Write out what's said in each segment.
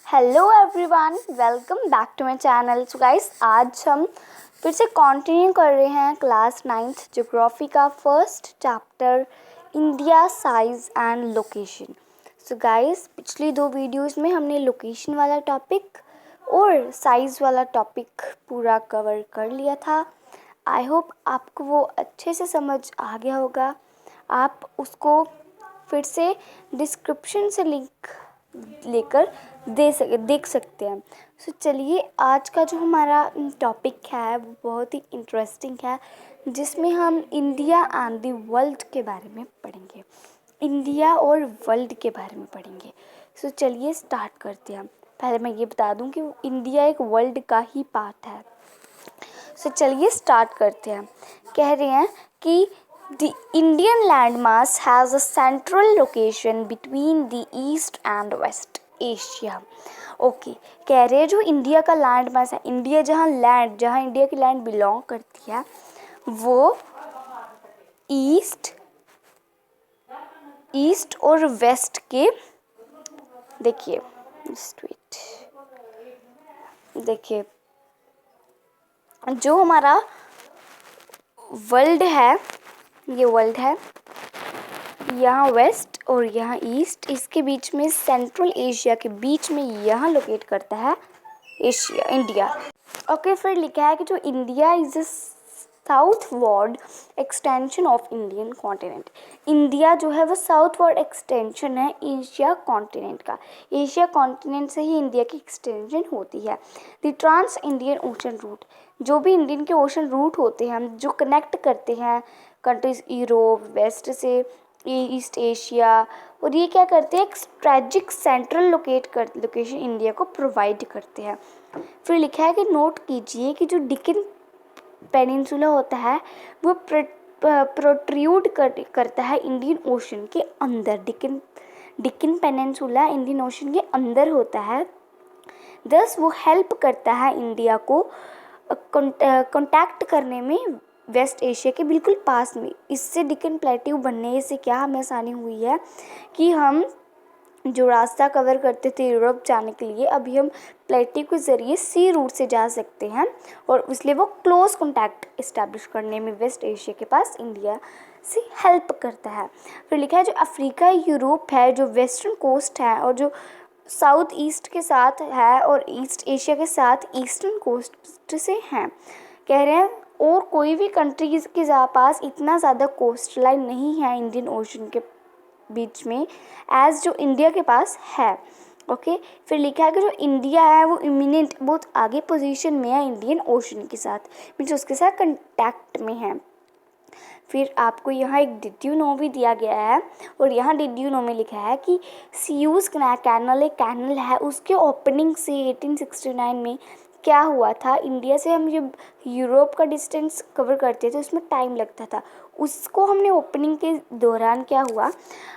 Hello everyone, welcome back to my channel. So guys, आज हम फिर से कंटिन्यू कर रहे हैं क्लास 9th ज्योग्राफी का first chapter India size and location. So guys, पिछली दो वीडियोस में हमने लोकेशन वाला टॉपिक और साइज़ वाला टॉपिक पूरा कवर कर लिया था। आई होप आपको वो अच्छे से समझ आ गया होगा। आप उसको फिर से डिस्क्रिप्शन से लिंक लेकर देख सकते हैं। सो चलिए, आज का जो हमारा टॉपिक है वो बहुत ही इंटरेस्टिंग है, जिसमें हम इंडिया एंड द वर्ल्ड के बारे में पढ़ेंगे। इंडिया और वर्ल्ड के बारे में पढ़ेंगे। सो चलिए स्टार्ट करते हैं। पहले मैं ये बता दूं कि इंडिया एक वर्ल्ड का ही पार्ट है। सो चलिए स्टार्ट करते हैं। कह रहे हैं कि The Indian landmass has a central location between the East and West Asia. Okay, कह रहे हैं जो इंडिया का लैंड मास है, इंडिया जहाँ इंडिया की लैंड बिलोंग करती है वो ईस्ट और वेस्ट के, देखिए जो हमारा वर्ल्ड है, ये वर्ल्ड है, यहाँ वेस्ट और यहाँ ईस्ट, इसके बीच में सेंट्रल एशिया के बीच में यहाँ लोकेट करता है इंडिया। ओके, फिर लिखा है कि जो India is southward extension of Indian continent. India जो है वो साउथवर्ड एक्सटेंशन है एशिया कॉन्टिनेंट का। एशिया कॉन्टिनेंट से ही इंडिया की एक्सटेंशन होती है। The trans Indian ocean route, जो भी इंडियन के ओशन रूट होते हैं जो कनेक्ट करते हैं कंट्रीज यूरोप वेस्ट से ईस्ट एशिया, और ये क्या करते हैं, एक स्ट्रेटेजिक सेंट्रल लोकेशन इंडिया को प्रोवाइड करते हैं। फिर लिखा है कि नोट कीजिए कि जो डिकन पेनिनसुला होता है वो प्रोट्रूड करता है इंडियन ओशन के अंदर। डिकन पेनिनसुला इंडियन ओशन के अंदर होता है। दस वो हेल्प करता है इंडिया को कांटेक्ट करने में वेस्ट एशिया के बिल्कुल पास में। इससे डिकन प्लेट्यू बनने से क्या हमें आसानी हुई है कि हम जो रास्ता कवर करते थे यूरोप जाने के लिए, अभी हम प्लेट्यू के ज़रिए सी रूट से जा सकते हैं, और इसलिए वो क्लोज कांटेक्ट इस्टेब्लिश करने में वेस्ट एशिया के पास इंडिया से हेल्प करता है। फिर लिखा है जो अफ्रीका यूरोप है, जो वेस्टर्न कोस्ट है और जो साउथ ईस्ट के साथ है और ईस्ट एशिया के साथ ईस्टर्न कोस्ट से हैं। कह रहे हैं और कोई भी कंट्रीज के पास इतना ज़्यादा कोस्ट लाइन नहीं है इंडियन ओशन के बीच में एज जो इंडिया के पास है। ओके, फिर लिखा है कि जो इंडिया है वो इमिनेंट, बहुत आगे पोजीशन में है इंडियन ओशन के साथ, मीन्स उसके साथ कंटैक्ट में है। फिर आपको यहाँ एक डिड यू नो भी दिया गया है, और यहाँ डिड यू नो में लिखा है कि सियूज कैनल एक कैनल है, उसके ओपनिंग से 1869 में क्या हुआ था, इंडिया से हम जब यूरोप का डिस्टेंस कवर करते थे उसमें टाइम लगता था, उसको हमने ओपनिंग के दौरान क्या हुआ,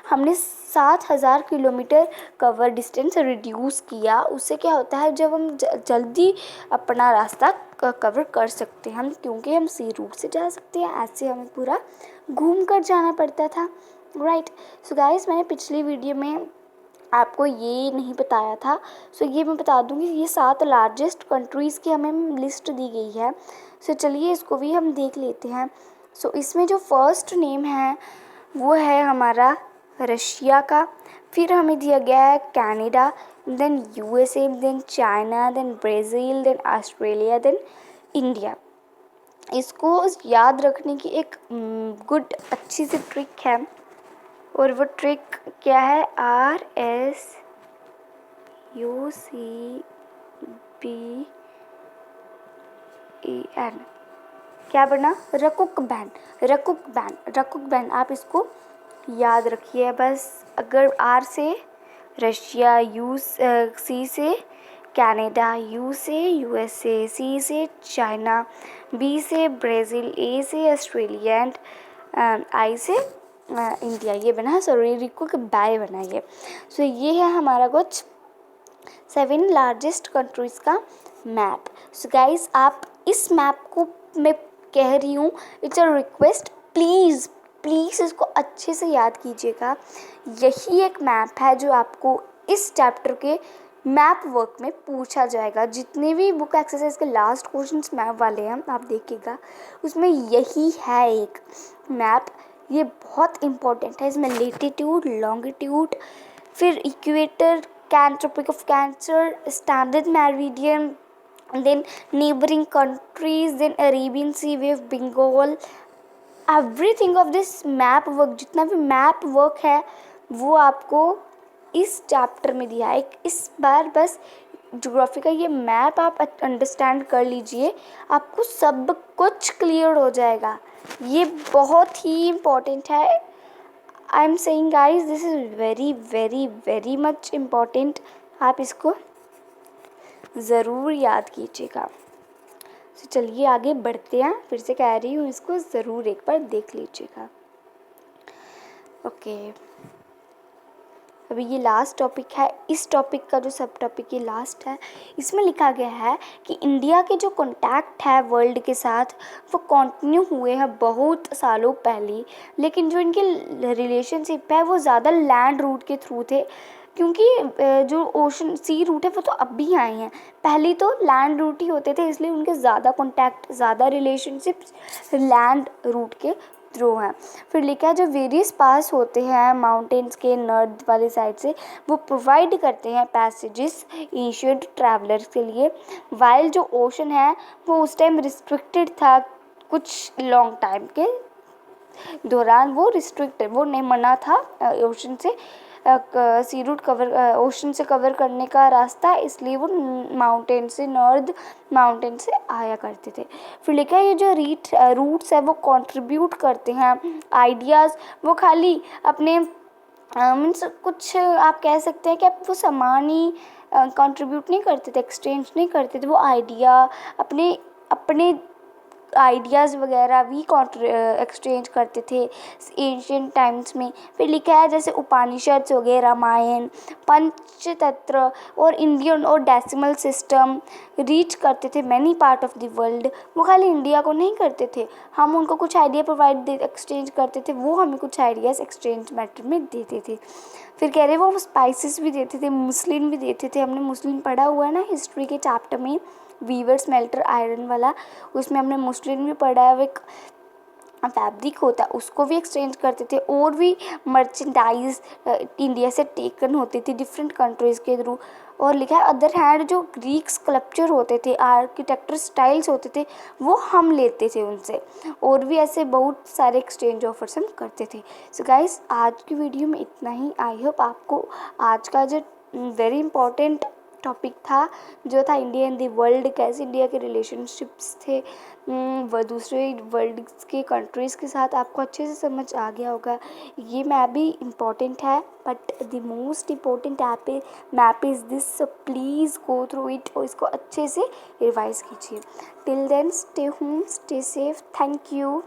हमने 7000 किलोमीटर कवर डिस्टेंस रिड्यूस किया। उससे क्या होता है, जब हम जल्दी अपना रास्ता कवर कर सकते हैं, हम क्योंकि हम सी रूट से जा सकते हैं, ऐसे हमें पूरा घूम कर जाना पड़ता था, राइट। सो गाइस, मैंने पिछली वीडियो में आपको ये नहीं बताया था, सो ये मैं बता दूंगी। ये 7 लार्जेस्ट कंट्रीज़ की हमें लिस्ट दी गई है। सो चलिए इसको भी हम देख लेते हैं। सो इसमें जो फर्स्ट नेम है वो है हमारा रशिया का, फिर हमें दिया गया है Canada, then USA, then China, then Brazil, then Australia, then India. इसको याद रखने की एक गुड अच्छी सी ट्रिक है, और वो ट्रिक क्या है, RSUCBAN, क्या बना, रकुक बैन। आप इसको याद रखिए बस। अगर R से रशिया, C से कनाडा, U से USA, C से चाइना, B से ब्राज़ील, A से ऑस्ट्रेलिया एंड I से इंडिया, ये बना है। सॉरी, रिकुक बाय बना ये। सो ये है हमारा कुछ 7 लार्जेस्ट कंट्रीज़ का मैप। सो गाइस, आप इस मैप को, मैं कह रही हूँ, इट्स अ रिक्वेस्ट, प्लीज़ इसको अच्छे से याद कीजिएगा। यही एक मैप है जो आपको इस चैप्टर के मैप वर्क में पूछा जाएगा। जितने भी बुक एक्सरसाइज के लास्ट क्वेश्चंस मैप वाले हैं आप देखिएगा, उसमें यही है एक मैप। ये बहुत इम्पोर्टेंट है। इसमें लेटीट्यूड, लॉन्गिट्यूड, फिर equator, tropic of cancer, standard meridian, then neighbouring countries, then Arabian sea, bay of Bengal, everything of this map work. जितना भी मैप वर्क है वो आपको इस चैप्टर में दिया है। इस बार बस ज्योग्राफी का ये मैप आप अंडरस्टैंड कर लीजिए, आपको सब कुछ क्लियर हो जाएगा। ये बहुत ही इम्पोर्टेंट है। I am saying guys, this is very very very much important. आप इसको ज़रूर याद कीजिएगा। तो चलिए आगे बढ़ते हैं। फिर से कह रही हूँ, इसको ज़रूर एक बार देख लीजिएगा। ओके, अभी ये लास्ट टॉपिक है। इस टॉपिक का जो सब टॉपिक ये लास्ट है, इसमें लिखा गया है कि इंडिया के जो कॉन्टैक्ट है वर्ल्ड के साथ वो कंटिन्यू हुए हैं बहुत सालों पहले, लेकिन जो इनके रिलेशनशिप है वो ज़्यादा लैंड रूट के थ्रू थे, क्योंकि जो ओशन सी रूट है वो तो अब भी आए हैं। पहले तो लैंड रूट ही होते थे, इसलिए उनके ज़्यादा कॉन्टैक्ट, ज़्यादा रिलेशनशिप्स लैंड रूट के थ्रू हैं। फिर लिखा है जो वेरियस पास होते हैं माउंटेन्स के नॉर्थ वाली साइड से, वो प्रोवाइड करते हैं पैसेजेस एशियंट ट्रैवलर्स के लिए। वाइल जो ओशन है वो उस टाइम रिस्ट्रिक्टेड था, कुछ लॉन्ग टाइम के दौरान वो रिस्ट्रिक्टेड, वो नहीं मना था ओशन से सी रूट कवर, ओशन से कवर करने का रास्ता, इसलिए वो माउंटेन से, नॉर्थ माउंटेन से आया करते थे। फिर लिखा है ये जो रूट्स है वो कंट्रीब्यूट करते हैं आइडियाज़, वो खाली अपने मीन्स कुछ आप कह सकते हैं कि आप वो सामान ही कंट्रीब्यूट नहीं करते थे, एक्सचेंज नहीं करते थे, वो आइडिया अपने अपने आइडियाज़ वगैरह भी एक्सचेंज करते थे एंशियंट टाइम्स में। फिर लिखा है जैसे उपनिषद हो गए, रामायण, पंचतंत्र और इंडियन और डेसिमल सिस्टम रीच करते थे many part of the world. वो खाली इंडिया को नहीं करते थे, हम उनको कुछ आइडिया प्रोवाइड एक्सचेंज करते थे, वो हमें कुछ आइडियाज़ एक्सचेंज मैटर में देते थे। फिर कह रहे वो स्पाइसेस भी देते थे, मुस्लिम भी देते थे। हमने मुस्लिम पढ़ा हुआ है ना हिस्ट्री के चैप्टर में, वीवर स्मेल्टर आयरन वाला, उसमें हमने मुस्लिम भी पढ़ा है। वो एक फैब्रिक होता है, उसको भी एक्सचेंज करते थे। और भी मर्चेंडाइज इंडिया से टेकन होती थी डिफरेंट कंट्रीज़ के थ्रू। और लिखा है अदर हैंड जो ग्रीक स्कल्पचर होते थे, आर्किटेक्चर स्टाइल्स होते थे, वो हम लेते थे उनसे। और भी ऐसे बहुत सारे एक्सचेंज ऑफर्स हम करते थे। सो गाइस, आज की वीडियो में इतना ही। आई होप आपको आज का जो वेरी इंपॉर्टेंट टॉपिक था, जो था इंडिया इन दी वर्ल्ड, कैसे इंडिया के रिलेशनशिप्स थे वह दूसरे वर्ल्ड के कंट्रीज़ के साथ, आपको अच्छे से समझ आ गया होगा। ये मैप भी इम्पॉर्टेंट है, but the most important map is this, so please go through it और इसको अच्छे से रिवाइज कीजिए। Till then stay home, stay safe, thank you.